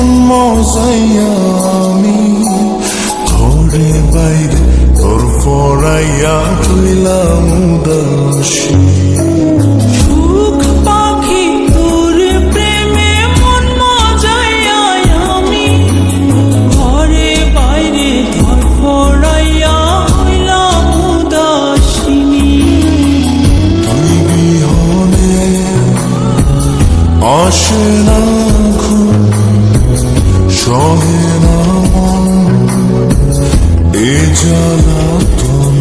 মন মজাইয়া আমি ঘরে বাইরে তোর পড়াইয়া হইলাম উদাসী। সুখ পাখি তোর প্রেমে মন মজাইয়া আমি ঘরে বাইরে ধর পড়াইয়া হইলাম উদাসিনী। তুই বিহনে আসে না ঘুম, সহে না মন এ জ্বালাতন।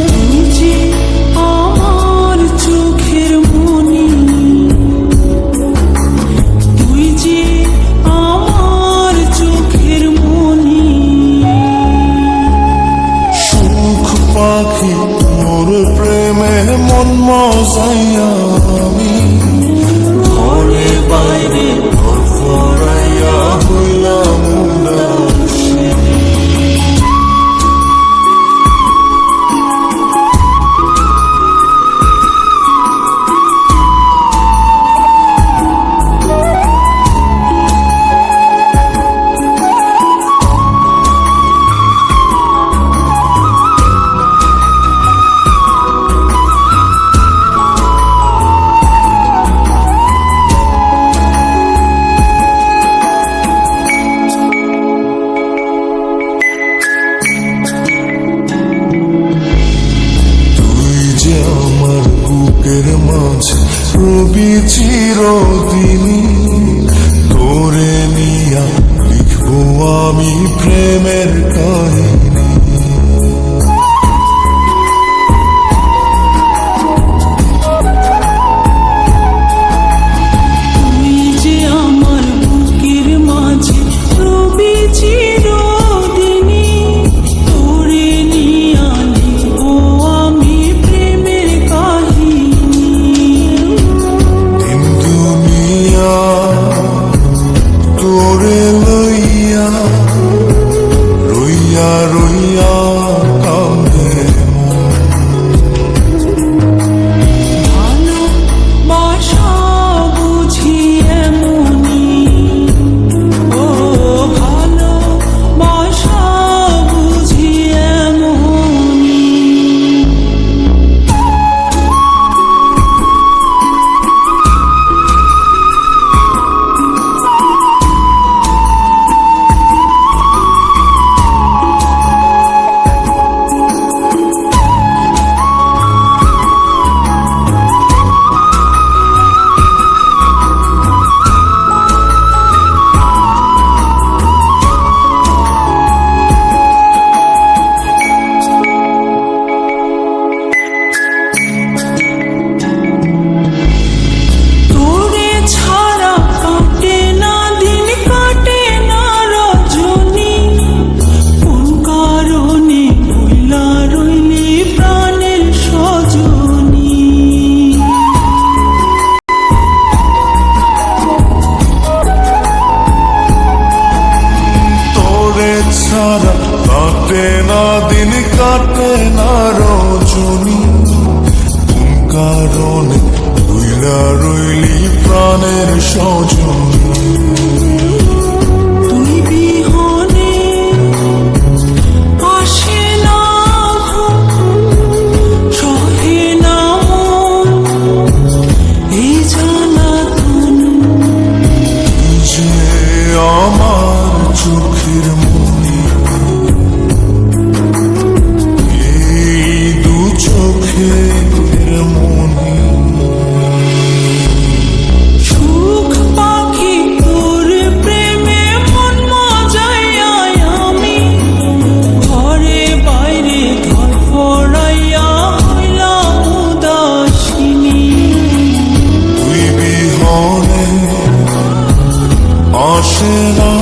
তুই যে আমার চোখের মনি, তুই যে আমার চোখের মনি। সুখ পাখি তোর প্রেমে মন মজাইয়া আমি ঘরে বাইরে তোর পড়াইয়া হইলাম উদাসী। আমার বুকের মাঝে রবি চিরদিনই তোরে নিয়া লিখবো আমি প্রেমের কাহিনী। তুই যে আমার বুকের মাঝে রবি চিরদিনই তোরে নিয়া লিখবো আমি প্রেমের কাহিনী। দিন দুনিয়া তোরে লইয়া রইয়া রইয়া কান্দে ভালোবাসা বুঝি এমনি, ও ভালোবাসা বুঝি এমনি। তোরে ছাড়া কাটে না দিন, কাটে না রজনী, কোন কারণে ভুলা রইলি প্রাণের সজনী। তোরে ছাড়া কাটে না দিন, কাটে না রজনী, কোন কারণে ভুইলা রইলি প্রাণের সজনী। তুই বিহনে আসে না ঘুম, সহে না মন এই জ্বালাতন। তুই যে আমার চোখের মনি, এই দু চোখের মনি। সুখ পাখি তোর প্রেমে মন মজাইয়া আমি ঘরে বাইরে ধর পড়াইয়া হইলাম উদাসিনী। তুই বিহনে আসে না